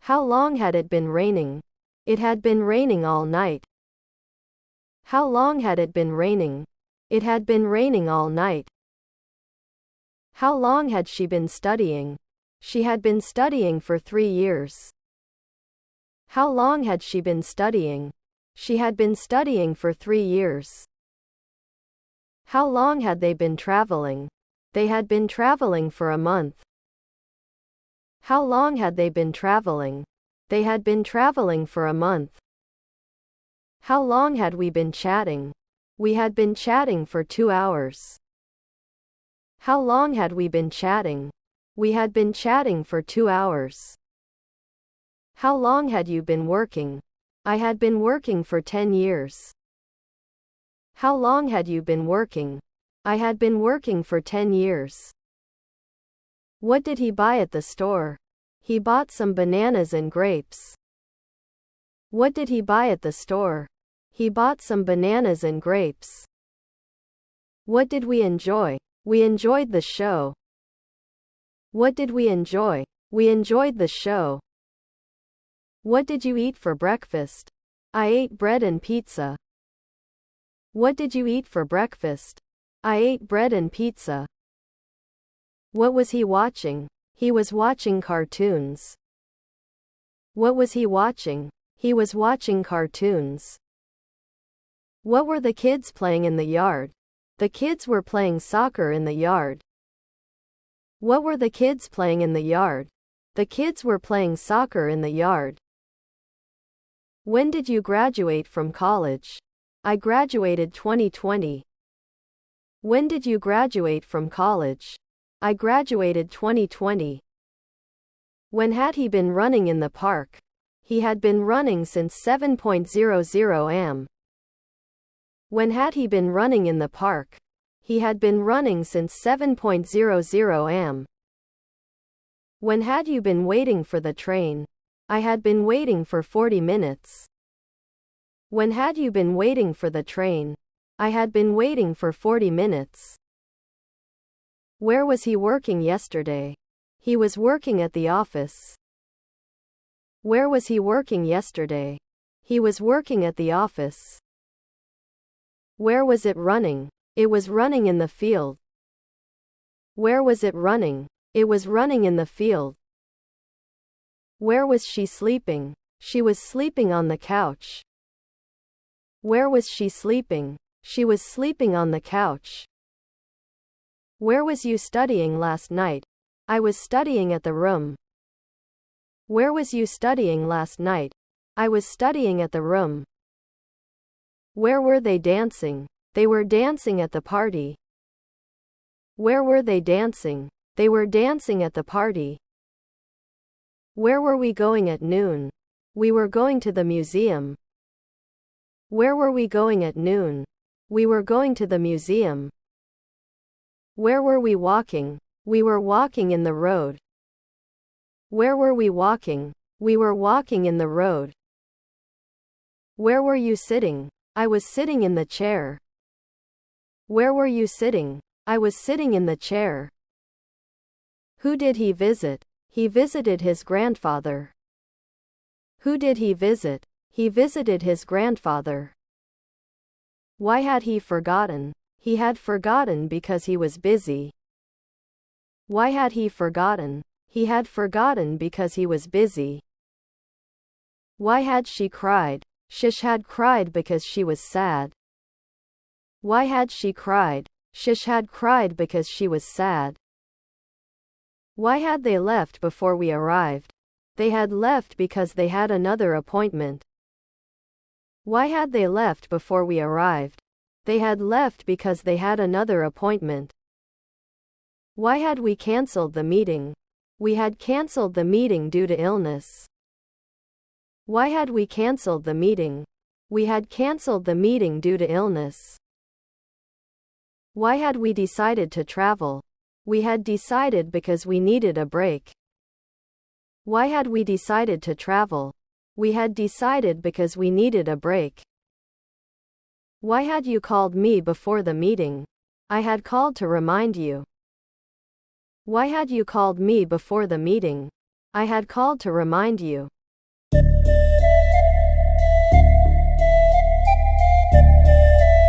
How long had it been raining? It had been raining all night. How long had it been raining? It had been raining all night. How long had she been studying? She had been studying for 3 years. How long had she been studying? She had been studying for 3 years. How long had they been traveling? They had been traveling for a month. How long had they been traveling? They had been traveling for a month. How long had we been chatting? We had been chatting for 2 hours. How long had we been chatting? We had been chatting for 2 hours. How long had you been working? I had been working for 10 years. How long had you been working? I had been working for 10 years. What did he buy at the store? He bought some bananas and grapes. What did he buy at the store? He bought some bananas and grapes. What did we enjoy? We enjoyed the show. What did we enjoy? We enjoyed the show. What did you eat for breakfast? I ate bread and pizza. What did you eat for breakfast? I ate bread and pizza. What was he watching? He was watching cartoons. What was he watching? He was watching cartoons. What were the kids playing in the yard? The kids were playing soccer in the yard. What were the kids playing in the yard? The kids were playing soccer in the yard. When did you graduate from college? I graduated 2020. When did you graduate from college? I graduated 2020. When had he been running in the park? He had been running since 7:00 am. When had he been running in the park? He had been running since 7:00 am. When had you been waiting for the train? I had been waiting for 40 minutes. When had you been waiting for the train? I had been waiting for 40 minutes. Where was he working yesterday? He was working at the office. Where was he working yesterday? He was working at the office. Where was it running? It was running in the field. Where was it running? It was running in the field. Where was she sleeping? She was sleeping on the couch. Where was she sleeping? She was sleeping on the couch. Where was you studying last night? I was studying at the room. Where was you studying last night? I was studying at the room. Where were they dancing? They were dancing at the party. Where were they dancing? They were dancing at the party. Where were we going at noon? We were going to the museum. Where were we going at noon? We were going to the museum. Where were we walking? We were walking in the road. Where were we walking? We were walking in the road. Where were you sitting? I was sitting in the chair. Where were you sitting? I was sitting in the chair. Who did he visit? He visited his grandfather. Who did he visit? He visited his grandfather. Why had he forgotten? He had forgotten because he was busy. Why had he forgotten? He had forgotten because he was busy. Why had she cried? Shish had cried because she was sad. Why had she cried? Shish had cried because she was sad. Why had they left before we arrived? They had left because they had another appointment. Why had they left before we arrived? They had left because they had another appointment. Why had we cancelled the meeting? We had cancelled the meeting due to illness. Why had we cancelled the meeting? We had cancelled the meeting due to illness. Why had we decided to travel? We had decided because we needed a break. Why had we decided to travel? We had decided because we needed a break. Why had you called me before the meeting? I had called to remind you. Why had you called me before the meeting? I had called to remind you.